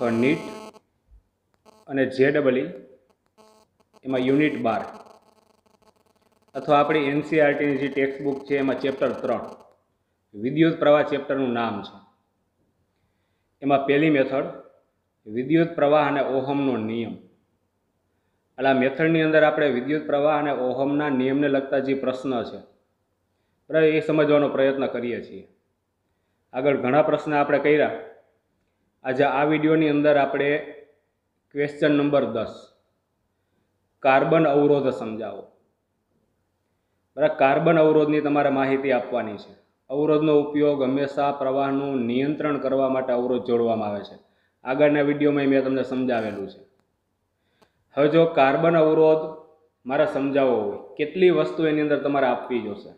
અથવા નીટ અને JEE એમાં યુનિટ 12 અથવા આપણી NCERTની જે ટેક્સ્ટ બુક છે એમાં ચેપ્ટર 3 વિદ્યુત પ્રવાહ ચેપ્ટરનું નામ છે. એમાં પહેલી મેથડ વિદ્યુત પ્રવાહ અને ઓહમનો નિયમ. એટલે આ મેથડની અંદર આપણે વિદ્યુત પ્રવાહ અને ઓહમના નિયમને લગતા જે પ્રશ્ન છે બરાબર એ સમજવાનો પ્રયત્ન કરીએ છીએ. આગળ ઘણા પ્રશ્ન આપણે કર્યા. આજે આ વિડીયોની અંદર આપણે ક્વેશ્ચન નંબર 10 કાર્બન અવરોધ સમજાવો. બરાબર, કાર્બન અવરોધની તમારે માહિતી આપવાની છે. અવરોધનો ઉપયોગ હંમેશા પ્રવાહનું નિયંત્રણ કરવા માટે અવરોધ જોડવામાં આવે છે. આગળના વિડીયોમાં મેં તમને સમજાવેલું છે. હવે જો કાર્બન અવરોધ મારે સમજાવવો હોય કેટલી વસ્તુ એની અંદર તમારે આપવી જોશે.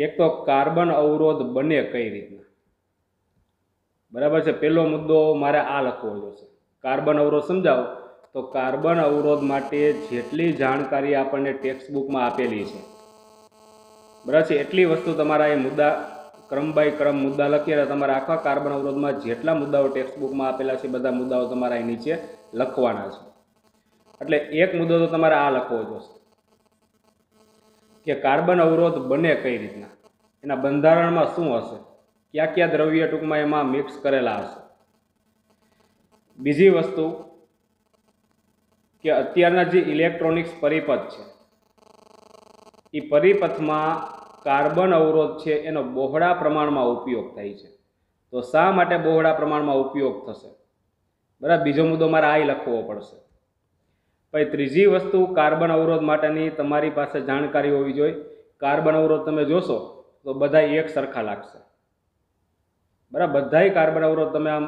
એક તો કાર્બન અવરોધ બને કઈ રીતના, બરાબર છે. પહેલો મુદ્દો મારે આ લખવો જોશે. કાર્બન અવરોધ સમજાવો તો કાર્બન અવરોધ માટે જેટલી જાણકારી આપણને ટેક્સ્ટ બુકમાં આપેલી છે બરાબર છે એટલી વસ્તુ તમારા એ મુદ્દા ક્રમ બાય ક્રમ મુદ્દા લખીને તમારે આખા કાર્બન અવરોધમાં જેટલા મુદ્દાઓ ટેક્સ્ટ બુકમાં આપેલા છે બધા મુદ્દાઓ તમારા અહીં નીચે લખવાના છે. એટલે એક મુદ્દો તો તમારે આ લખવો જોશે કે કાર્બન અવરોધ બને કઈ રીતના, એના બંધારણમાં શું હશે, કયા કયા દ્રવ્ય ટૂંકમાં એમાં મિક્સ કરેલા હશે. બીજી વસ્તુ કે અત્યારના જે ઇલેક્ટ્રોનિક્સ પરિપથ છે એ પરિપથમાં કાર્બન અવરોધ છે એનો બહોળા પ્રમાણમાં ઉપયોગ થાય છે. તો શા માટે બહોળા પ્રમાણમાં ઉપયોગ થશે, બરાબર. બીજો મુદ્દો મારે આ લખવો પડશે. પછી ત્રીજી વસ્તુ કાર્બન અવરોધ માટેની તમારી પાસે જાણકારી હોવી જોઈએ. કાર્બન અવરોધ તમે જોશો તો બધા એક સરખા લાગશે, બરાબર. બધાય કાર્બન અવરોધ તમે આમ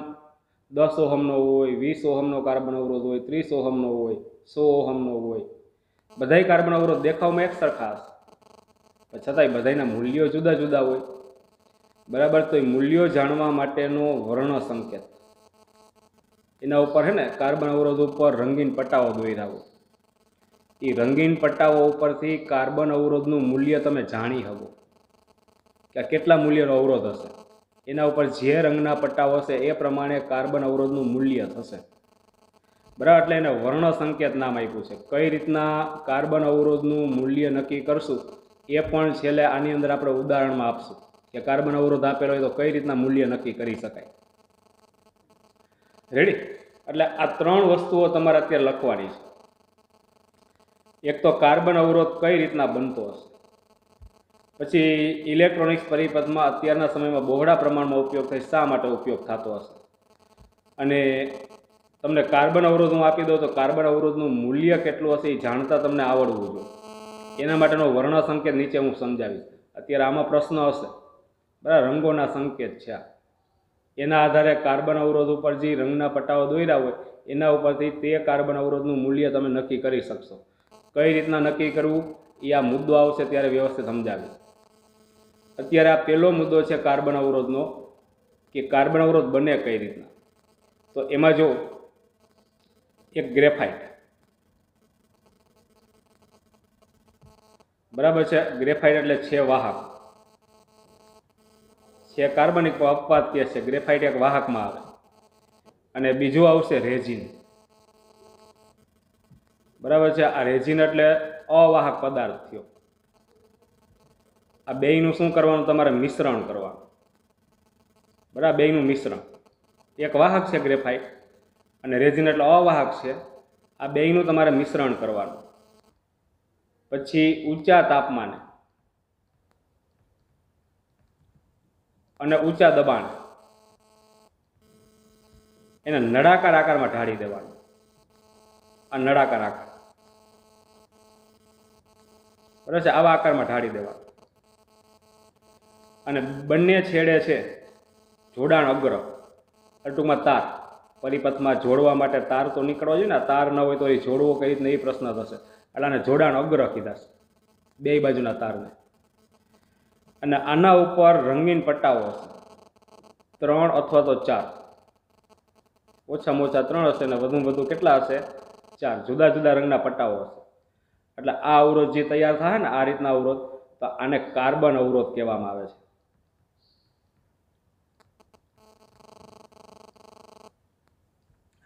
10 ઓહમનો હોય, 20 ઓહમનો કાર્બન અવરોધ હોય, 30 ઓહમનો હોય, 100 ઓહમનો હોય, બધાય કાર્બન અવરોધ દેખાવમાં એક સરખા હશે. છતાંય બધાના મૂલ્યો જુદા જુદા હોય, બરાબર. તો એ મૂલ્યો જાણવા માટેનો વર્ણ સંકેત એના ઉપર છે ને કાર્બન અવરોધ ઉપર રંગીન પટ્ટાઓ દોર્યા હોય. એ રંગીન પટ્ટાઓ ઉપરથી કાર્બન અવરોધનું મૂલ્ય તમે જાણી શકો કે કેટલા મૂલ્યનો અવરોધ હશે. એના ઉપર જે રંગના પટ્ટાઓ હશે એ પ્રમાણે કાર્બન અવરોધનું મૂલ્ય થશે, બરાબર. એટલે એને વર્ણ સંકેત નામ આપ્યું છે. કઈ રીતના કાર્બન અવરોધનું મૂલ્ય નક્કી કરશું એ પણ છેલ્લે આની અંદર આપણે ઉદાહરણમાં આપશું કે કાર્બન અવરોધ આપેલો હોય તો કઈ રીતના મૂલ્ય નક્કી કરી શકાય. રેડી? એટલે આ 3 વસ્તુઓ તમારે અત્યારે લખવાની છે. એક તો કાર્બન અવરોધ કઈ રીતના બનતો હશે, પછી ઇલેક્ટ્રોનિક્સ પરિપથમાં અત્યારના સમયમાં બહોળા પ્રમાણમાં ઉપયોગ થાય શા માટે ઉપયોગ થતો હશે, અને તમને કાર્બન અવરોધ હું આપી દઉં તો કાર્બન અવરોધનું મૂલ્ય કેટલું હશે એ જાણતા તમને આવડવું જોઈએ. એના માટેનો વર્ણ સંકેત નીચે હું સમજાવીશ. અત્યારે આમાં પ્રશ્ન હશે, બરાબર. રંગોના સંકેત છે, એના આધારે કાર્બન અવરોધ ઉપર જે રંગના પટ્ટાઓ દોર્યા હોય એના ઉપરથી તે કાર્બન અવરોધનું મૂલ્ય તમે નક્કી કરી શકશો. કઈ રીતના નક્કી કરવું એ આ મુદ્દો આવશે ત્યારે વ્યવસ્થિત સમજાવીશ. અત્યારે આ પહેલો મુદ્દો છે કાર્બન અવરોધનો કે કાર્બન અવરોધ બને કઈ રીતના. તો એમાં જો એક ગ્રેફાઇટ, બરાબર છે. ગ્રેફાઇટ એટલે છે વાહક, છે કાર્બનિક અપવાદ કે છે. ગ્રેફાઇટ એક વાહકમાં આવે. અને બીજું આવશે રેઝિન, બરાબર છે. આ રેઝિન એટલે અવાહક પદાર્થ થયો. આ બેયનું શું કરવાનું, તમારે મિશ્રણ કરવાનું, બરાબર. બેયનું મિશ્રણ. એક વાહક છે ગ્રેફાઇટ અને રેઝિન એટલે અવાહક છે. આ બેયનું તમારે મિશ્રણ કરવાનું. પછી ઊંચા તાપમાને અને ઊંચા દબાણે એને નળાકાર આકારમાં ઢાળી દેવાનું. આ નળાકાર આકાર, બરાબર છે. આવા આકારમાં ઢાળી દેવાનું. અને બંને છેડે છે જોડાણ અગ્ર, ટૂંકમાં તાર. પરિપથમાં જોડવા માટે તાર તો નીકળવો જોઈએ ને. તાર ન હોય તો એ જોડવો કઈ રીતના એ પ્રશ્ન થશે. એટલે આને જોડાણ અગ્ર કીધા છે, બે બાજુના તારને. અને આના ઉપર રંગીન પટ્ટાઓ હશે 3 અથવા તો 4, ઓછામાં ઓછા 3 હશે અને વધુમાં વધુ કેટલા હશે 4 જુદા જુદા રંગના પટ્ટાઓ હશે. એટલે આ અવરોધ જે તૈયાર થાય ને આ રીતના અવરોધ, તો આને કાર્બન અવરોધ કહેવામાં આવે છે.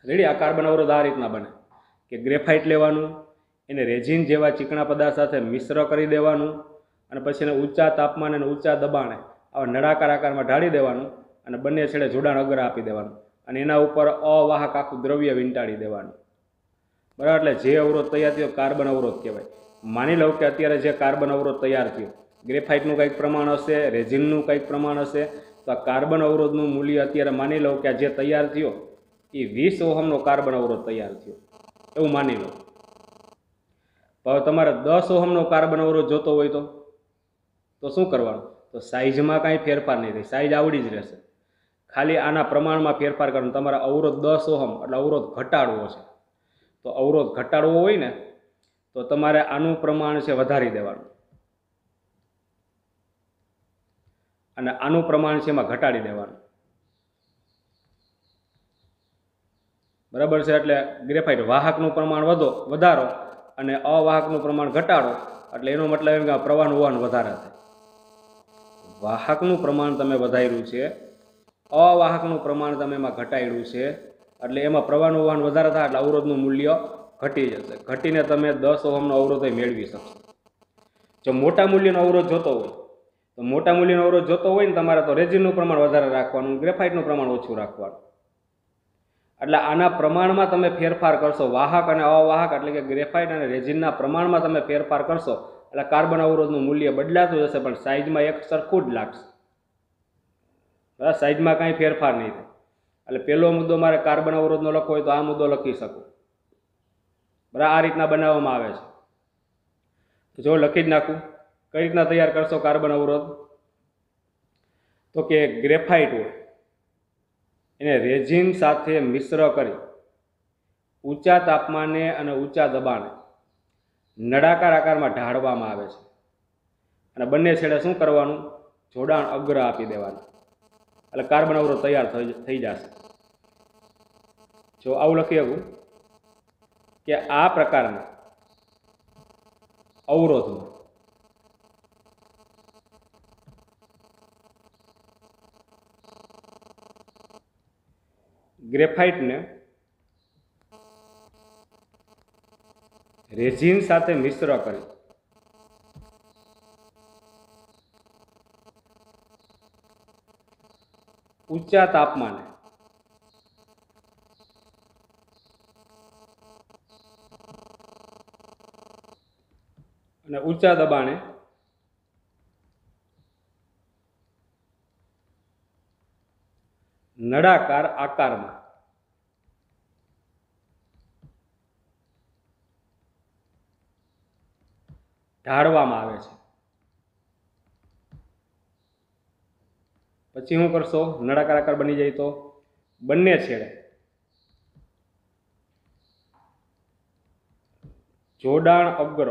રેડી? આ કાર્બન અવરોધ આ રીતના બને કે ગ્રેફાઇટ લેવાનું, એને રેઝિન જેવા ચીકણા પદાર્થ સાથે મિશ્ર કરી દેવાનું અને પછી એને ઊંચા તાપમાને અને ઊંચા દબાણે આવા નળાકાર આકારમાં ઢાળી દેવાનું અને બંને છેડે જોડાણ અગ્ર આપી દેવાનું અને એના ઉપર અવાહક આખું દ્રવ્ય વીંટાળી દેવાનું, બરાબર? એટલે જે અવરોધ તૈયાર થયો કાર્બન અવરોધ કહેવાય. માની લઉં કે અત્યારે જે કાર્બન અવરોધ તૈયાર થયો, ગ્રેફાઇટનું કંઈક પ્રમાણ હશે, રેઝિનનું કંઈક પ્રમાણ હશે, તો આ કાર્બન અવરોધનું મૂલ્ય અત્યારે માની લઉં કે આ જે તૈયાર થયો એ 20 ઓહમનો કાર્બન અવરોધ તૈયાર થયો એવું માની લો. હવે તમારે 10 ઓહમનો કાર્બન અવરોધ જોતો હોય તો શું કરવાનું? તો સાઇઝમાં કાંઈ ફેરફાર નહીં થાય, સાઇઝ આવડી જ રહેશે. ખાલી આના પ્રમાણમાં ફેરફાર કરવાનો. તમારે અવરોધ 10 ઓહમ એટલે અવરોધ ઘટાડવો છે, તો અવરોધ ઘટાડવો હોય ને તો તમારે આનું પ્રમાણ છે વધારી દેવાનું અને આનું પ્રમાણ છે એમાં ઘટાડી દેવાનું, બરાબર છે? એટલે ગ્રેફાઇટ વાહકનું પ્રમાણ વધારો અને અવાહકનું પ્રમાણ ઘટાડો, એટલે એનો મતલબ એમ કે પ્રવાહનું વહન વધારે થાય. વાહકનું પ્રમાણ તમે વધાર્યું છે, અવાહકનું પ્રમાણ તમે એમાં ઘટાડ્યું છે, એટલે એમાં પ્રવાહનું વહન વધારે થાય એટલે અવરોધનું મૂલ્ય ઘટી જશે. ઘટીને તમે 10 ઓહમનો અવરોધ મેળવી શકશો. જો મોટા મૂલ્યનો અવરોધ જોતો હોય તો મોટા મૂલ્યનો અવરોધ જોતો હોય ને તમારે તો રેઝિનનું પ્રમાણ વધારે રાખવાનું, ગ્રેફાઇટનું પ્રમાણ ઓછું રાખવાનું. એટલે આના પ્રમાણમાં તમે ફેરફાર કરશો, વાહક અને અવાહક એટલે કે ગ્રેફાઇટ અને રેઝિનના પ્રમાણમાં તમે ફેરફાર કરશો એટલે કાર્બન અવરોધનું મૂલ્ય બદલાતું જશે, પણ સાઇઝમાં એક સરખું જ લાગશે, બરાબર? સાઇઝમાં કાંઈ ફેરફાર નહીં થાય. એટલે પહેલો મુદ્દો મારે કાર્બન અવરોધનો લખવો હોય તો આ મુદ્દો લખી શકું, બરાબર? આ રીતના બનાવવામાં આવે છે. તો જો લખી જ નાખું. કઈ રીતના તૈયાર કરશો કાર્બન અવરોધ? તો કે ગ્રેફાઇટ હોય એને રેઝિન સાથે મિશ્ર કરી ઊંચા તાપમાને અને ઊંચા દબાણે નળાકાર આકારમાં ઢાળવામાં આવે છે અને બંને છેડે શું કરવાનું? જોડાણ અગ્ર આપી દેવાનું, એટલે કાર્બન અવરોધ તૈયાર થઈ જશે. જો આવું લખી શકું કે આ પ્રકારના અવરોધમાં ગ્રેફાઇટને રેઝિન સાથે મિશ્ર કરી ઊંચા તાપમાને અને ઊંચા દબાણે નળાકાર આકારમાં ઢાળવામાં આવે છે. પછી શું કરશો? નળાકાર આકાર બની જાય તો બંને છેડે જોડાણ અગ્ર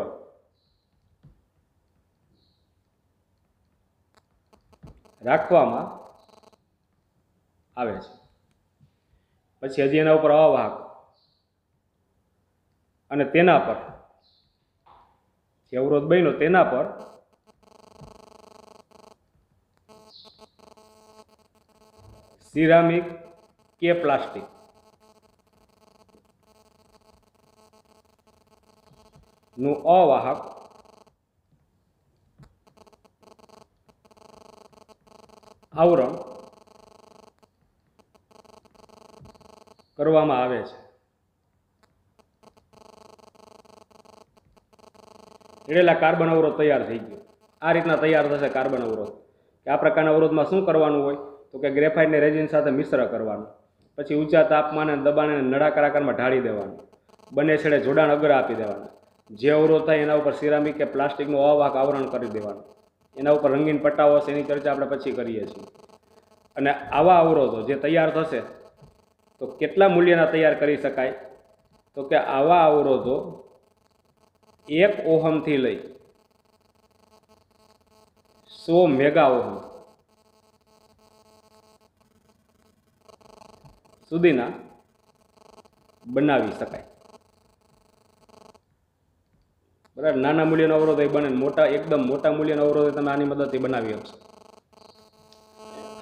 રાખવામાં આવે છે. પછી હજી એના ઉપર અવાહક અને તેના પર જે અવરોધ બન્યો તેના પર સિરામિક કે પ્લાસ્ટિક નું અવાહક આવરણ કરવામાં આવે છે. એટલે કાર્બન અવરોધ તૈયાર થઈ ગયો. આ રીતના તૈયાર થશે કાર્બન અવરોધ. કે આ પ્રકારના અવરોધમાં શું કરવાનું હોય? તો કે ગ્રેફાઇટને રેઝિન સાથે મિશ્ર કરવાનું, પછી ઊંચા તાપમાને દબાણે નળાકાર આકારમાં ઢાળી દેવાનું, બંને છેડે જોડાણ અગ્ર આપી દેવાનું. જે અવરોધ થાય એના ઉપર સિરામિક કે પ્લાસ્ટિકનું અવાહક આવરણ કરી દેવાનું. એના ઉપર રંગીન પટ્ટાઓ હશે, એની ચર્ચા આપણે પછી કરીએ છીએ. અને આવા અવરોધો જે તૈયાર થશે તો કેટલા મૂલ્યના તૈયાર કરી શકાય? તો કે આવા અવરોધો 1 ઓહમથી લઈ 100 મેગા ઓહમ સુધીના બનાવી શકાય, બરાબર? નાના મૂલ્યનો અવરોધ એ બને, એકદમ મોટા મૂલ્યનો અવરોધ તમે આની મદદથી બનાવી શકશો.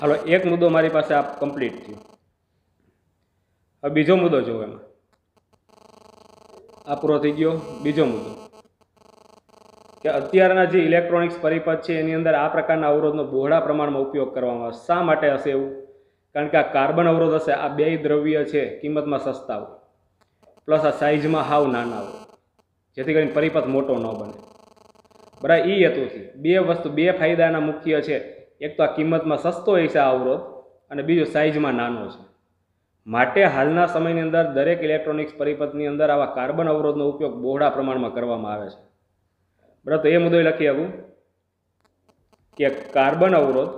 હાલો, એક મુદ્દો મારી પાસે આ કમ્પ્લીટ થયો. હવે બીજો મુદ્દો જોવો એમાં, આ પૂરો થઈ ગયો. બીજો મુદ્દો કે અત્યારના જે ઇલેક્ટ્રોનિક્સ પરિપથ છે એની અંદર આ પ્રકારના અવરોધનો બહોળા પ્રમાણમાં ઉપયોગ કરવામાં આવે. શા માટે હશે એવું? કારણ કે આ કાર્બન અવરોધ હશે, આ બે દ્રવ્ય છે કિંમતમાં સસ્તા હોય, પ્લસ આ સાઇઝમાં હાવ નાના હોય, જેથી કરીને પરિપથ મોટો ન બને. બરાબર, એ હેતુથી બે ફાયદાના મુખ્ય છે. એક તો આ કિંમતમાં સસ્તો હોય છે આ અવરોધ, અને બીજો સાઇઝમાં નાનો છે. માટે હાલના સમયની અંદર દરેક ઇલેક્ટ્રોનિક્સ પરિપથની અંદર આવા કાર્બન અવરોધનો ઉપયોગ બહોળા પ્રમાણમાં કરવામાં આવે છે. બરાબર, તો એ મુદ્દો લખી આપું કે કાર્બન અવરોધ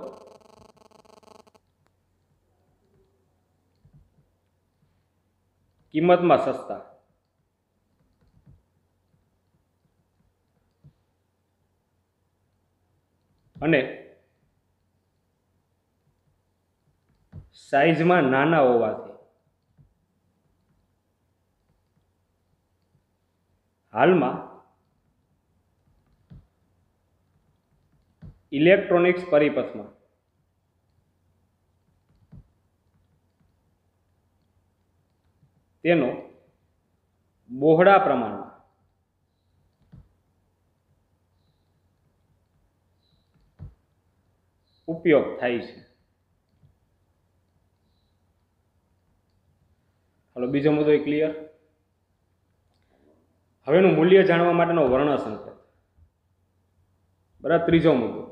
કિંમતમાં સસ્તા અને સાઇઝમાં નાના હોવાથી હાલમાં ઇલેક્ટ્રોનિક્સ પરિપથમાં તેનો બહોળા પ્રમાણમાં ઉપયોગ થાય છે. હાલો, બીજો મુદ્દો ક્લિયર. હવેનું મૂલ્ય જાણવા માટેનો વર્ણ સંકેત. બરાબર, ત્રીજો મુદ્દો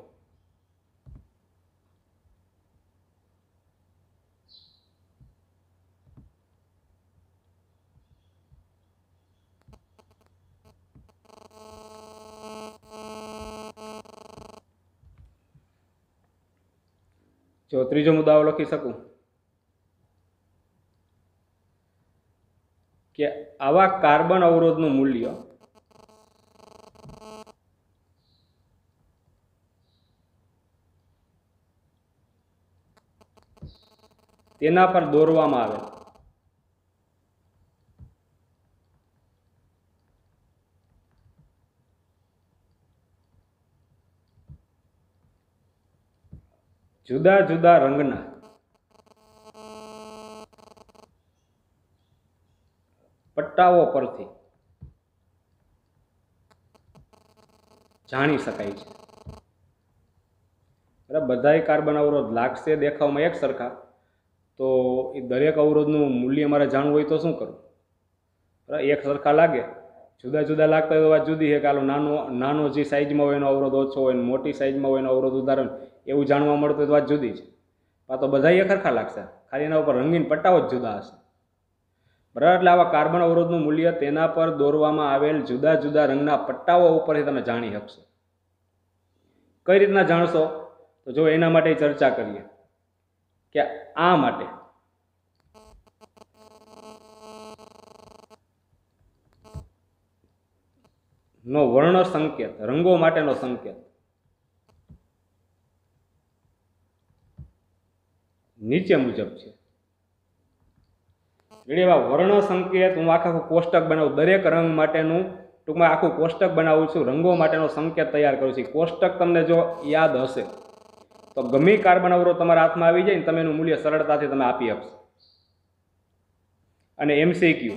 જો ત્રીજો મુદ્દો આવો લખી શકું કે આવા કાર્બન અવરોધનું મૂલ્ય તેના પર દોરવામાં આવે જુદા જુદા રંગના પટ્ટાઓ પરથી જાણી શકાય છે. બરાબર, બધાય કાર્બન અવરોધ લાગશે દેખાવમાં એક સરખા, તો એ દરેક અવરોધનું મૂલ્ય મારે જાણવું હોય તો શું કરવું? બરાબર, એક સરખા લાગે, જુદા જુદા લાગતા હોય તો વાત જુદી છે કે આલો નાનો જે સાઇઝમાં હોય એનો અવરોધ ઓછો હોય, મોટી સાઇઝમાં હોય એનો અવરોધ ઉદાહરણ એવું જાણવા મળતું હોય તો વાત જુદી છે. આ તો બધા એક સરખા લાગશે, ખાલી એના ઉપર રંગીન પટ્ટાઓ જ જુદા હશે. બરાબર, એટલે આવા કાર્બન અવરોધનું મૂલ્ય તેના પર દોરવામાં આવેલ જુદા જુદા રંગના પટ્ટાઓ ઉપરથી તમે જાણી શકશો. કઈ રીતના જાણશો? તો જો એના માટે ચર્ચા કરીએ કે આ માટે નો વર્ણ સંકેત, રંગો માટેનો સંકેત નીચે મુજબ છે. એવા વર્ણ સંકેત હું આખું કોષ્ટક બનાવું, દરેક રંગ માટેનું ટૂંકમાં આખું કોષ્ટક બનાવું છું, રંગો માટેનો સંકેત તૈયાર કરું છું. કોષ્ટક તમને જો યાદ હશે તો ગમે કાર્બન અવરોધ તમારા હાથમાં આવી જાય ને તમે એનું મૂલ્ય સરળતાથી તમે આપી આપશો. અને એમસીક્યુ,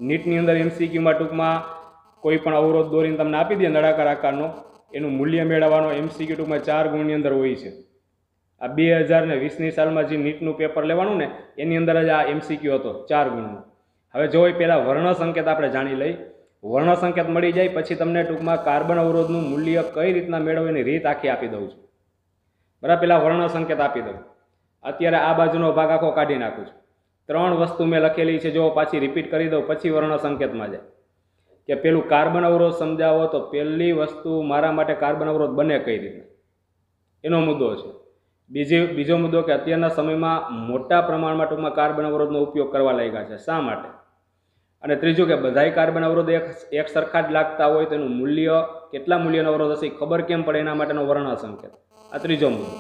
નીટની અંદર એમસીક્યુમાં ટૂંકમાં કોઈ પણ અવરોધ દોરીને તમને આપી દે નળાકાર આકારનો, એનું મૂલ્ય મેળવવાનો એમસીક્યુ ટૂંકમાં 4 ગુણની અંદર હોય છે. આ 2020ની સાલમાં જે નીટનું પેપર લેવાનું ને એની અંદર જ આ એમસીક્યુ હતો 4 ગુણનો. હવે જો એ પહેલાં વર્ણ સંકેત આપણે જાણી લઈ, વર્ણ સંકેત મળી જાય પછી તમને ટૂંકમાં કાર્બન અવરોધનું મૂલ્ય કઈ રીતના મેળવવાની રીત આખી આપી દઉં છું. બરાબર, પહેલાં વર્ણ સંકેત આપી દઉં. અત્યારે આ બાજુનો ભાગ આખો કાઢી નાખું છું. 3 વસ્તુ મેં લખેલી છે, જો પાછી રિપીટ કરી દઉં પછી વર્ણ સંકેતમાં જાય કે પેલું કાર્બન અવરોધ સમજાવો તો પહેલી વસ્તુ મારા માટે કાર્બન અવરોધ બને કઈ રીતે, એનો મુદ્દો છે. બીજો મુદ્દો કે અત્યારના સમયમાં મોટા પ્રમાણમાં ટૂંકમાં કાર્બન અવરોધનો ઉપયોગ કરવા લાગ્યા છે, શા માટે? અને ત્રીજું કે બધાય કાર્બન અવરોધ એક સરખા જ લાગતા હોય તો એનું મૂલ્ય, કેટલા મૂલ્યનો અવરોધ હશે ખબર કેમ પડે, એના માટેનો વર્ણ સંકેત. આ ત્રીજો મુદ્દો.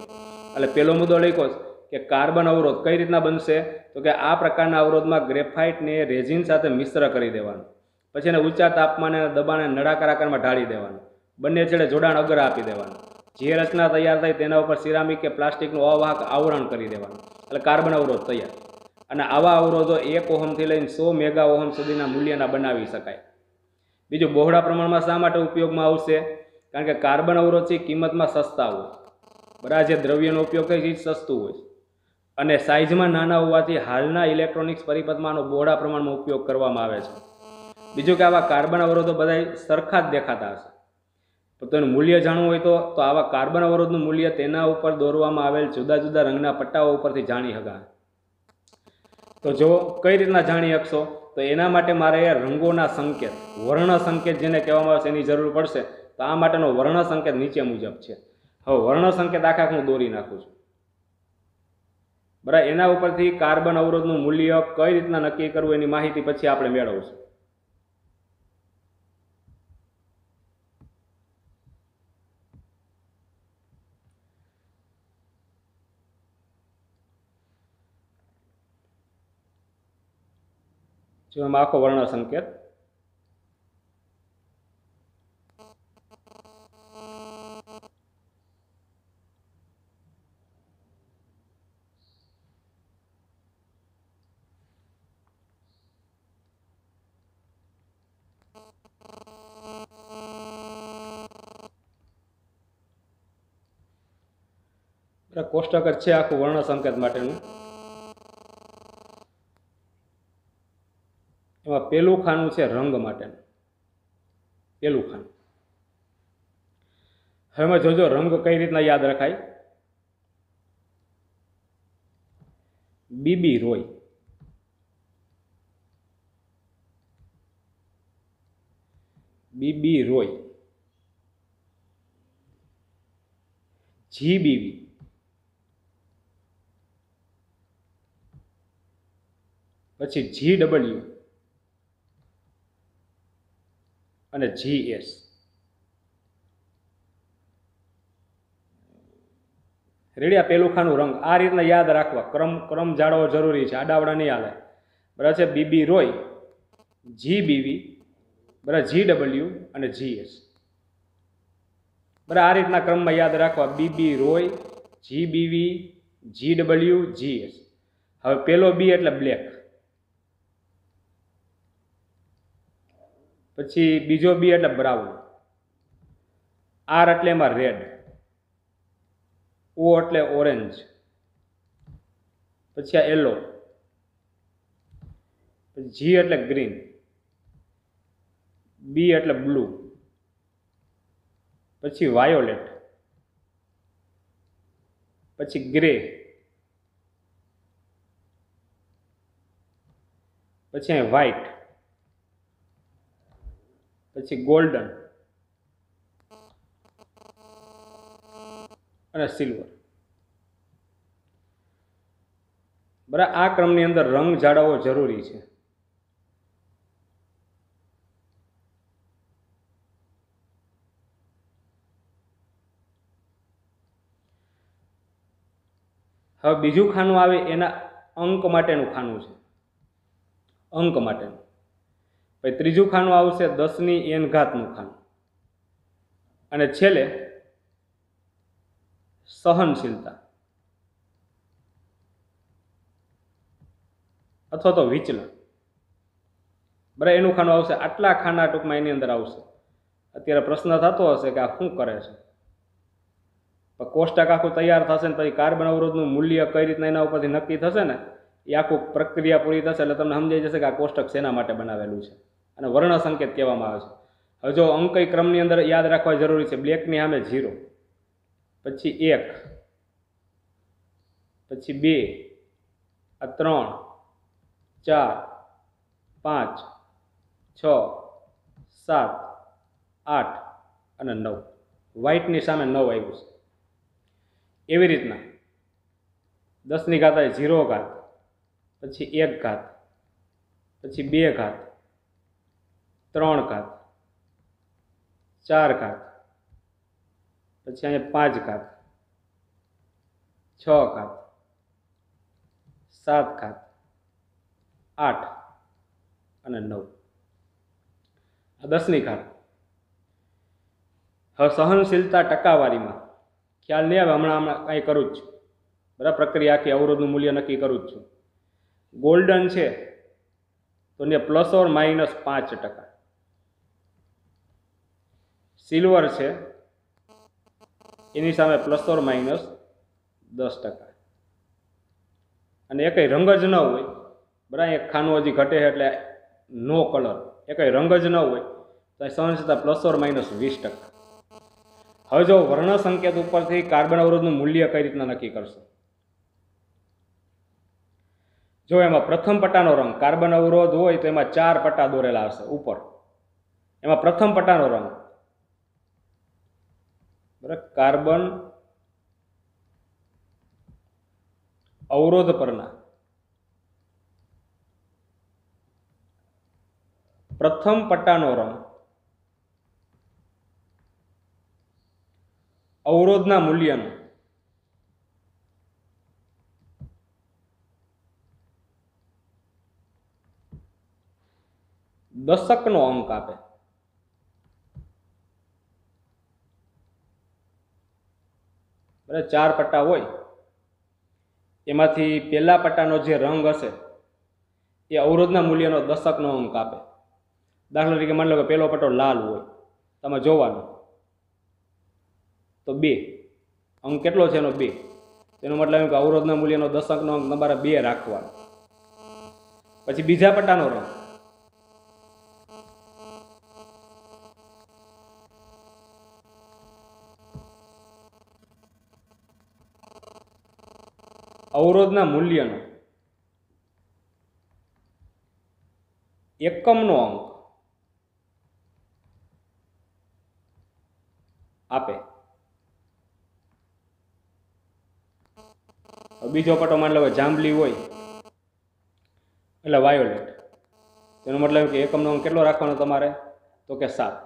એટલે પહેલો મુદ્દો લખ્યો કે કાર્બન અવરોધ કઈ રીતના બનશે, તો કે આ પ્રકારના અવરોધમાં ગ્રેફાઇટને રેઝિન સાથે મિશ્ર કરી દેવાનું, પછી એને ઊંચા તાપમાને દબાણે નળાકાર આકારમાં ઢાળી દેવાનું, બંને છેડે જોડાણ અગર આપી દેવાનું, જે રચના તૈયાર થાય તેના ઉપર સિરામિક કે પ્લાસ્ટિકનું અવાહક આવરણ કરી દેવાનું, એટલે કાર્બન અવરોધ તૈયાર. અને આવા અવરોધો 1 ઓહમથી લઈને 100 મેગા ઓહમ સુધીના મૂલ્યના બનાવી શકાય. બીજું, બહોળા પ્રમાણમાં શા માટે ઉપયોગમાં આવશે? કારણ કે કાર્બન અવરોધ છે કિંમતમાં સસ્તા હોય. બરાબર, જે દ્રવ્યનો ઉપયોગ થાય છે એ સસ્તું હોય અને સાઇઝમાં નાના હોવાથી હાલના ઇલેક્ટ્રોનિક્સ પરિપથમાં આનો બહોળા પ્રમાણમાં ઉપયોગ કરવામાં આવે છે. બીજું કે આવા કાર્બન અવરોધો બધા સરખા જ દેખાતા હશે. તો એનું મૂલ્ય જાણવું હોય તો આવા કાર્બન અવરોધનું મૂલ્ય તેના ઉપર દોરવામાં આવેલ જુદા જુદા રંગના પટ્ટાઓ ઉપરથી જાણી શકાય. તો જો કઈ રીતના જાણી શકશો? તો એના માટે મારે રંગોના સંકેત, વર્ણ સંકેત જેને કહેવામાં આવે છે એની જરૂર પડશે. તો આ માટેનો વર્ણ સંકેત નીચે મુજબ છે. હવે વર્ણ સંકેત આખા હું દોરી નાખું છું. બરાબર, એના ઉપરથી કાર્બન અવરોધનું મૂલ્ય કઈ રીતના નક્કી કરવું એની માહિતી પછી આપણે મેળવશું. જો એમાં આખો વર્ણ સંકેત. કોષ્ટક જ છે આખું વર્ણ સંકેત માટેનું. એમાં પેલું ખાનું છે રંગ માટેનું. પેલું ખાનું. હવે જોજો રંગ કઈ રીતના યાદ રખાય. બીબી રોય, બીબી રોય, જીબીવી, પછી GW અને GS. રેડી, આ પેલું ખાનું રંગ આ રીતના યાદ રાખવા. ક્રમ જાળવવો જરૂરી છે, આડાવડા નહીં હાલે. બરાબર છે. બીબી રોય, જીબીવી, બરાબર, GW અને GS. બરાબર, આ રીતના ક્રમમાં યાદ રાખવા. બીબી રોય, GBV, GW, GS. હવે પેલો બી એટલે બ્લેક, પછી બીજો બી એટલે બ્રાઉન, આર એટલે એમાં રેડ, ઓ એટલે ઓરેન્જ, પછી આ યલો, જી એટલે ગ્રીન, બી એટલે બ્લુ, પછી વાયોલેટ, પછી ગ્રે, પછી અહીં વ્હાઈટ, પછી ગોલ્ડન અને સિલ્વર. બરાબર, આ ક્રમની અંદર રંગ જાળવવો જરૂરી છે. હવે બીજું ખાનું આવે એના અંક માટેનું ખાનું છે, અંક માટેનું. પછી ત્રીજું ખાનું આવશે 10 ની n ઘાતનું ખાનું. અને છેલ્લે સહનશીલતા અથવા તો વિચલન. બરાબર, એનું ખાનું આવશે. આટલા ખાના ટૂંકમાં એની અંદર આવશે. અત્યારે પ્રશ્ન થતો હશે કે આ શું કરે છે. કોષ્ટક આખું તૈયાર થશે ને પછી કાર્બન અવરોધનું મૂલ્ય કઈ રીતના એના ઉપરથી નક્કી થશે ને એ આખું પ્રક્રિયા પૂરી થશે એટલે તમને સમજાઈ જશે કે આ કોષ્ટક શેના માટે બનાવેલું છે અને વર્ણ સંકેત કહેવામાં આવે છે. હવે જો અંકઈ ક્રમની અંદર યાદ રાખવા જરૂરી છે. બ્લેકની સામે 0, પછી 1, પછી 2, આ 3, 4, 5, 6, 7, 8 અને 9. વ્હાઇટની સામે 9 આવ્યું છે. એવી રીતના 10 ની ઘાત 0 ઘાત, પછી 1 ઘાત, પછી 2 ઘાત, 3 ઘાત, 4 ઘાત, પછી અહીંયા 5 ઘાત, 6 ઘાત, 7 ઘાત, 8 અને 9. આ 10 ની ઘાત. હવે સહનશીલતા ટકાવારીમાં ખ્યાલ નહીં આવે, હમણાં કાંઈ કરું જ છું. બરાબર, પ્રક્રિયા આખી અવરોધનું મૂલ્ય નક્કી કરું જ છું. ગોલ્ડન છે તો ને ±5%, સિલ્વર છે એની સામે ±10%, અને એકય રંગ જ ન હોય, બરાબર, એક ખાનું હજી ઘટે છે એટલે નો કલર, એકય રંગ જ ન હોય તો સહનશીલતા ±20%. હવે જો વર્ણ સંકેત ઉપરથી કાર્બન અવરોધનું મૂલ્ય કઈ રીતના નક્કી કરશો? જો એમાં પ્રથમ પટ્ટાનો રંગ, કાર્બન અવરોધ હોય તો એમાં 4 પટ્ટા દોરેલા હશે ઉપર, એમાં પ્રથમ પટ્ટાનો રંગ, બરાબર, કાર્બન અવરોધ પરના પ્રથમ પટ્ટાનો રંગ અવરોધના મૂલ્યનો દશકનો અંક આપે. બરાબર, 4 પટ્ટા હોય એમાંથી પહેલા પટ્ટાનો જે રંગ હશે એ અવરોધના મૂલ્યનો દશકનો અંક આપે. દાખલા તરીકે માની લો કે પહેલો પટ્ટો લાલ હોય, તમે જોવાનું તો 2, અંક કેટલો છે એનો? 2. તેનો મતલબ એમ કે અવરોધના મૂલ્યનો દશકનો અંક તમારે 2 રાખવાનો. પછી બીજા પટ્ટાનો રંગ, અવરોધના મૂલ્યનો એકમનો અંક આપે. બીજો પટ્ટો માની લો કે જાંબલી હોય એટલે વાયોલેટ, તેનો મતલબ કે એકમનો અંક કેટલો રાખવાનો તમારે? તો કે 7.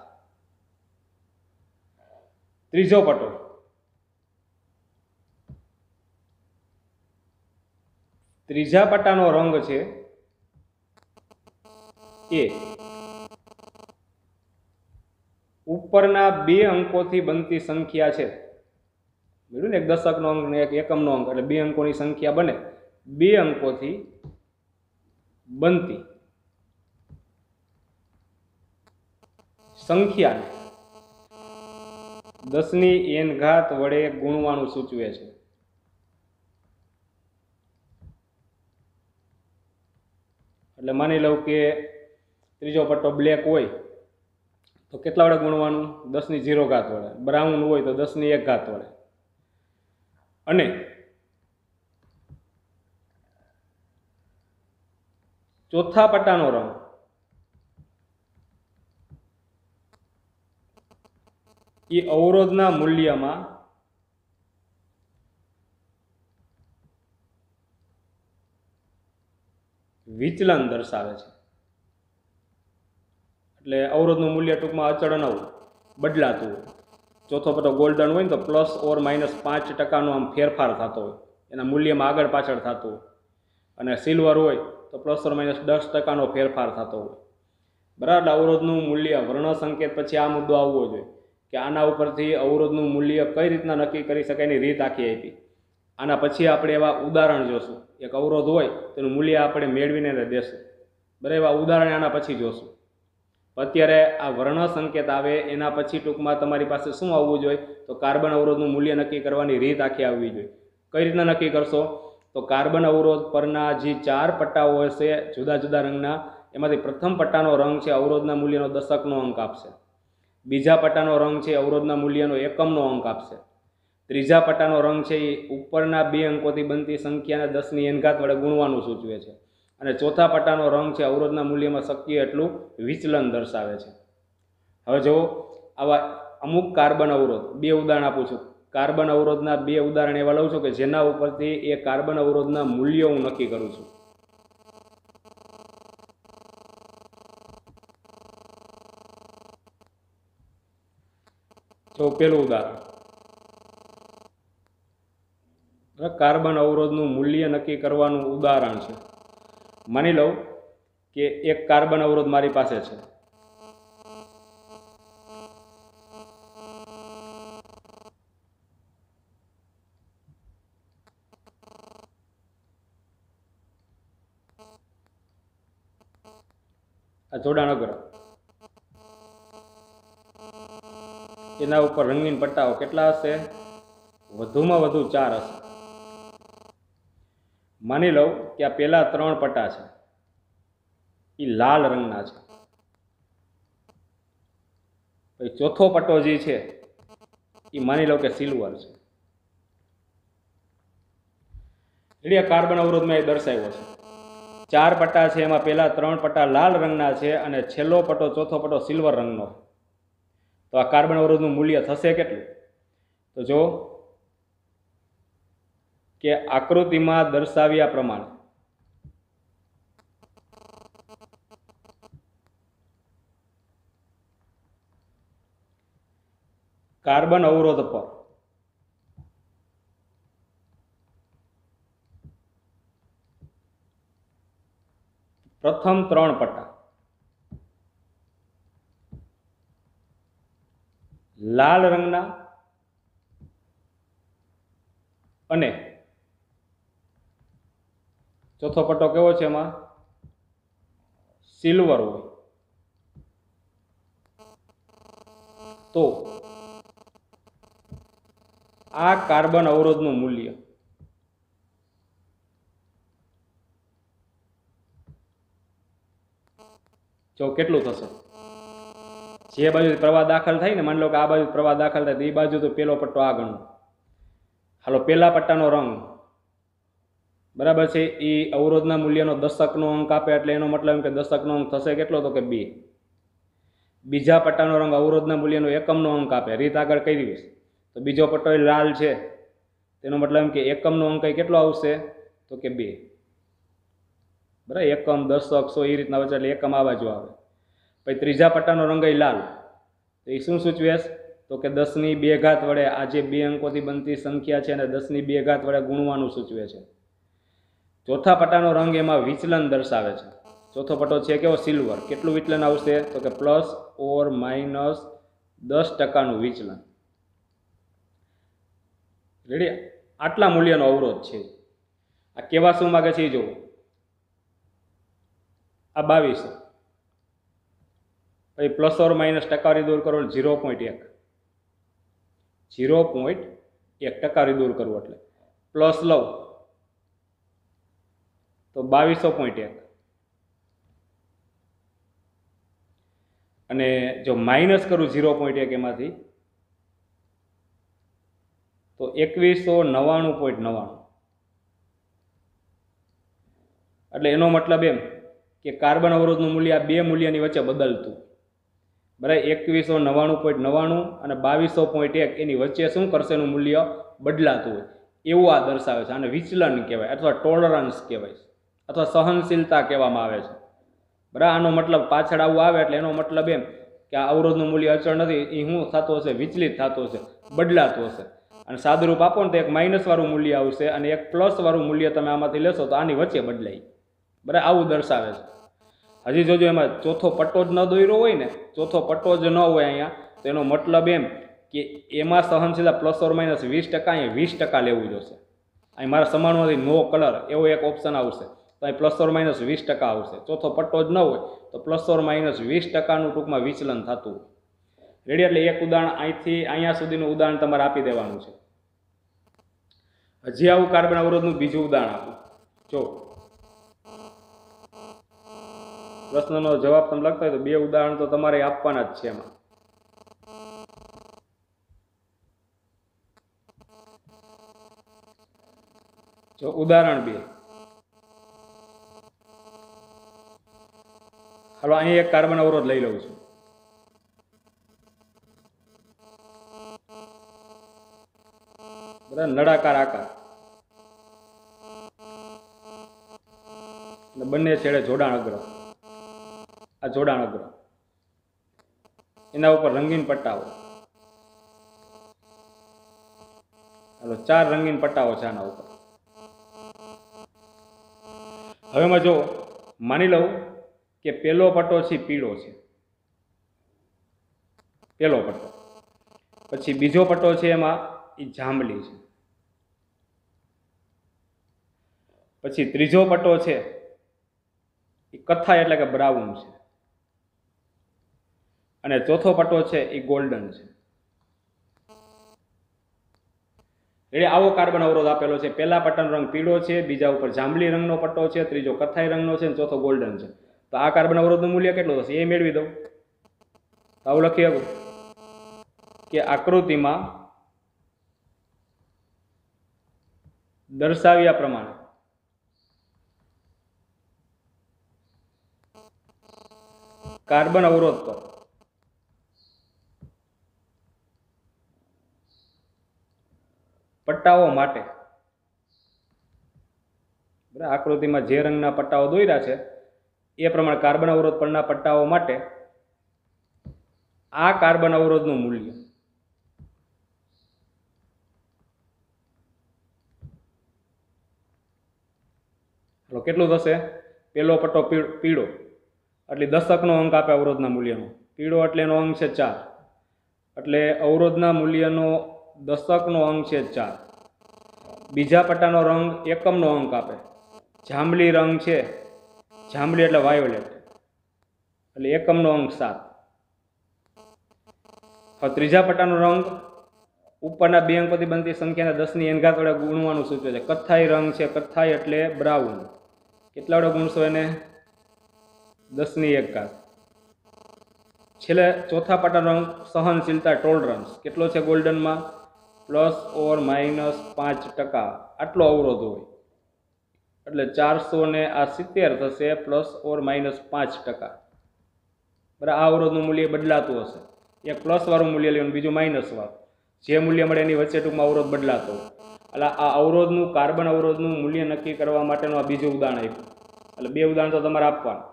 ત્રીજો પટ્ટો, ત્રીજા પટ્ટાનો રંગ છે એ ઉપરના 2 અંકોથી બનતી સંખ્યા છે. બરાબર ને, એક દશકનો અંક ને એક એકમનો અંક, એટલે 2 અંકોની સંખ્યા બને. 2 અંકોથી બનતી સંખ્યાને 10⁻⁴ વડે ગુણવાનું સૂચવે છે. એટલે માની લઉં કે ત્રીજો પટ્ટો બ્લેક હોય તો કેટલા વડે ગુણવાનું? 10⁻⁴ વડે. બ્રાઉન હોય તો 10⁻1 વડે. અને ચોથા પટ્ટાનો રંગ એ અવરોધના મૂલ્યમાં વિચલન દર્શાવે છે. એટલે અવરોધનું મૂલ્ય ટૂંકમાં અચળ ન હોય, બદલાતું હોય. ચોથો પટ્ટો ગોલ્ડન હોય ને તો ±5%નો આમ ફેરફાર થતો હોય, એના મૂલ્યમાં આગળ પાછળ થતું હોય. અને સિલ્વર હોય તો ±10%નો ફેરફાર થતો હોય. બરાબર, અવરોધનું મૂલ્ય, વર્ણ સંકેત પછી આ મુદ્દો આવવો જોઈએ કે આના ઉપરથી અવરોધનું મૂલ્ય કઈ રીતના નક્કી કરી શકાય એની રીત આખી આપી. આના પછી આપણે એવા ઉદાહરણ જોશું. એક અવરોધ હોય તેનું મૂલ્ય આપણે મેળવીને દેશું. બરાબર, એવા ઉદાહરણ આના પછી જોશું. અત્યારે આ વર્ણ સંકેત આવે એના પછી ટૂંકમાં તમારી પાસે શું આવવું જોઈએ? તો કાર્બન અવરોધનું મૂલ્ય નક્કી કરવાની રીત આખી આવવી જોઈએ. કઈ રીતના નક્કી કરશો? તો કાર્બન અવરોધ પરના જે 4 પટ્ટાઓ હશે જુદા જુદા રંગના, એમાંથી પ્રથમ પટ્ટાનો રંગ છે અવરોધના મૂલ્યનો દશકનો અંક આપશે. બીજા પટ્ટાનો રંગ છે અવરોધના મૂલ્યનો એકમનો અંક આપશે. ત્રીજા પટ્ટાનો રંગ છે એ ઉપરના 2 અંકોથી બનતી સંખ્યાને 10⁻⁴ વડે ગુણવાનું સૂચવે છે. અને ચોથા પટ્ટાનો રંગ છે અવરોધના મૂલ્યમાં શક્ય એટલું વિચલન દર્શાવે છે. હવે જો આવા અમુક કાર્બન અવરોધ, 2 ઉદાહરણ આપું છું. કાર્બન અવરોધના 2 ઉદાહરણ એવા લઉં છું કે જેના ઉપરથી એ કાર્બન અવરોધના મૂલ્યો હું નક્કી કરું છું. તો પેલું ઉદાહરણ, કાર્બન અવરોધનું મૂલ્ય નક્કી કરવાનું ઉદાહરણ છે. માની લઉં કે એક કાર્બન અવરોધ મારી પાસે છે. આ જોડાણ અગ્ર, એના ઉપર રંગીન પટ્ટાઓ કેટલા હશે? વધુમાં વધુ 4 હશે. માની લઉં કે આ પહેલા 3 પટ્ટા છે એ લાલ રંગના છે, પછી ચોથો પટ્ટો જે છે એ માની લો કે સિલ્વર છે. એટલે કાર્બન અવરોધમાં એ દર્શાવ્યો છે 4 પટ્ટા છે, એમાં પહેલા 3 પટ્ટા લાલ રંગના છે અને છેલ્લો પટ્ટો ચોથો પટ્ટો સિલ્વર રંગનો. તો આ કાર્બન અવરોધનું મૂલ્ય થશે કેટલું? તો જો કે આકૃતિમાં દર્શાવ્યા પ્રમાણે કાર્બન અવરોધ પર પ્રથમ 3 પટ્ટા લાલ રંગના અને ચોથો પટ્ટો કેવો છે એમાં સિલ્વર હોય, તો આ કાર્બન અવરોધનું મૂલ્ય જો કેટલું થશે? જે બાજુ પ્રવાહ દાખલ થાય ને, માની લો કે આ બાજુ પ્રવાહ દાખલ થાય તો એ બાજુ તો પેલો પટ્ટો આ ગણો. હાલો, પેલા પટ્ટાનો રંગ બરાબર છે એ અવરોધના મૂલ્યનો દશકનો અંક આપે, એટલે એનો મતલબ એમ કે દશકનો અંક થશે કેટલો? તો કે 2. બીજા પટ્ટાનો રંગ અવરોધના મૂલ્યનો એકમનો અંક આપે, રીત આગળ કરી દઈશ. તો બીજો પટ્ટો એ લાલ છે, તેનો મતલબ એમ કે એકમનો અંક કેટલો આવશે? તો કે 2. બરાબર, એકમ, દશક, 100 એ રીતના વચ્ચે, એટલે એકમ આ બાજુ આવે. પછી ત્રીજા પટ્ટાનો રંગ એ લાલ, તો એ શું સૂચવે? તો કે 10⁻2 વડે આ જે 2 અંકોથી બનતી સંખ્યા છે અને 10⁻2 વડે ગુણવાનું સૂચવે છે. ચોથા પટ્ટાનો રંગ એમાં વિચલન દર્શાવે છે. ચોથો પટ્ટો છે કેવો? સિલ્વર. કેટલું વિચલન આવશે? તો કે ±10% વિચલન. રેડી? આટલા મૂલ્યનો અવરોધ છે. આ કેવા શું માગે છે એ જુઓ. આ 2200, પછી ± ટકાવારી દૂર કરો 0.1, 0.1 ટકાવારી દૂર કરવું એટલે પ્લસ લઉં તો 2200.1, અને જો માઇનસ કરું 0.1 એમાંથી તો 2199.99. એટલે એનો મતલબ એમ કે કાર્બન અવરોધનું મૂલ્ય આ 2 મૂલ્યની વચ્ચે બદલતું. બરાબર, 2199.99 અને 2200.1 એની વચ્ચે શું કરશે? એનું મૂલ્ય બદલાતું હોય એવું આ દર્શાવે છે. આને વિચલન કહેવાય, અથવા ટોલરન્સ કહેવાય, અથવા સહનશીલતા કહેવામાં આવે છે. બરાબર, આનો મતલબ પાછળ આવું આવે એટલે એનો મતલબ એમ કે આ અવરોધનું મૂલ્ય અચળ નથી, એ શું થતું હશે? વિચલિત થતું હશે, બદલાતું હશે. અને સાદુરૂપ આપો ને તો એક માઇનસવાળું મૂલ્ય આવશે અને એક પ્લસવાળું મૂલ્ય તમે આમાંથી લેશો તો આની વચ્ચે બદલાય. બરાબર, આવું દર્શાવે છે. હજી જોજો એમાં ચોથો પટ્ટો જ ન દોર્યો હોય ને, ચોથો પટ્ટો જ ન હોય અહીંયા, તો એનો મતલબ એમ કે એમાં સહનશીલતા ±20%, અહીંયા 20% લેવું જોશે. અહીં મારા સમાણમાંથી નો કલર એવો એક ઓપ્શન આવશે, તો અહીં ±20% આવશે. ચોથો પટ્ટો જ ન હોય તો ±20%નું ટૂંકમાં વિચલન થતું. રેડી? એટલે એક ઉદાહરણ અહીંથી અહીંયા સુધીનું ઉદાહરણ તમારે આપી દેવાનું છે. હજી આવું કાર્બન અવરોધનું બીજું ઉદાહરણ આપું. જો પ્રશ્નનો જવાબ તમે લખતા હોય તો 2 ઉદાહરણ તો તમારે આપવાના જ છે એમાં. જો ઉદાહરણ 2, હાલો અહીં એક કાર્બન અવરોધ લઈ લઉં છું. બરાબર, નળાકાર આકાર, બંને છેડે જોડાણ અગ્ર. આ જોડાણ અગ્ર, એના ઉપર રંગીન પટ્ટાઓ. હાલો, 4 રંગીન પટ્ટાઓ છે આના ઉપર. હવે એમાં જો માની લઉં કે પેલો પટ્ટો છે પીળો છે, પેલો પટ્ટો. પછી બીજો પટ્ટો છે એમાં એ જાંબલી છે. પછી ત્રીજો પટ્ટો છે એ કથ્થાઈ એટલે કે બ્રાઉન છે. અને ચોથો પટ્ટો છે એ ગોલ્ડન છે. એટલે આવો કાર્બન અવરોધ આપેલો છે. પહેલા પટ્ટાનો રંગ પીળો છે, બીજા ઉપર જાંબલી રંગનો પટ્ટો છે, ત્રીજો કથ્થાઈ રંગનો છે અને ચોથો ગોલ્ડન છે. તો આ કાર્બન અવરોધનું મૂલ્ય કેટલું થશે એ મેળવી દઉં. આવું લખી શકું કે આકૃતિમાં દર્શાવ્યા પ્રમાણે કાર્બન અવરોધ પર પટ્ટાઓ માટે, આકૃતિમાં જે રંગના પટ્ટાઓ દોર્યા છે એ પ્રમાણે કાર્બન અવરોધ પરના પટ્ટાઓ માટે આ કાર્બન અવરોધનું મૂલ્ય કેટલું થશે? પેલો પટ્ટો પીળો એટલે દશકનો અંક આપે અવરોધના મૂલ્યનો. પીળો એટલે એનો અંક છે 4, એટલે અવરોધના મૂલ્યનો દશકનો અંક છે 4. બીજા પટ્ટાનો રંગ એકમનો અંક આપે. જાંબલી રંગ છે, જાંબલી એટલે વાયોલેટ, એટલે એકમનો અંક 7. હવે ત્રીજા પટ્ટાનો રંગ ઉપરના બે અંકોથી બનતી સંખ્યાના 10ની n ઘાત વડે ગુણવાનું સૂચવે છે. કથ્થાઈ રંગ છે, કથ્થાઈ એટલે બ્રાઉન, કેટલા વડે ગુણશો એને? 10ની 1 ઘાત. છેલ્લે ચોથા પટ્ટાનો રંગ સહનશીલતા ટોલરન્સ કેટલો છે ગોલ્ડનમાં? ±5%. આટલો અવરોધ હોય એટલે 470 થશે ±5%. બરાબર, આ અવરોધનું મૂલ્ય બદલાતું હશે. એક પ્લસ વાળું મૂલ્ય લેવાનું, બીજું માઇનસ વાળું. જે મૂલ્ય મળે એની વચ્ચે ટૂંકમાં અવરોધ બદલાતો હોય. એટલે આ અવરોધનું, કાર્બન અવરોધનું મૂલ્ય નક્કી કરવા માટેનું આ બીજું ઉદાહરણ આપ્યું. એટલે 2 ઉદાહરણ તો તમારે આપવાના.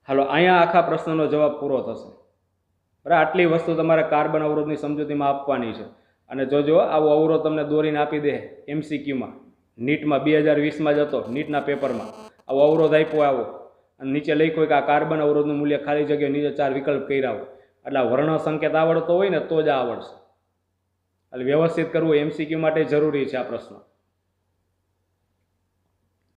હાલો, અહીંયા આખા પ્રશ્નનો જવાબ પૂરો થશે. બરાબર, આટલી વસ્તુ તમારે કાર્બન અવરોધની સમજૂતીમાં આપવાની છે. અને જોજો આવો અવરોધ તમને દોરીને આપી દે MCQમાં, નીટમાં 2020માં જ હતો, નીટના પેપરમાં આવો અવરોધ આપ્યો આવો, અને નીચે લખ્યું કે આ કાર્બન અવરોધનું મૂલ્ય ખાલી જગ્યાએ નીચે 4 વિકલ્પ કર્યા હોય. એટલે આ વર્ણ સંકેત આવડતો હોય ને તો જ આ આવડશે. એટલે વ્યવસ્થિત કરવું MCQ માટે જરૂરી છે આ પ્રશ્ન.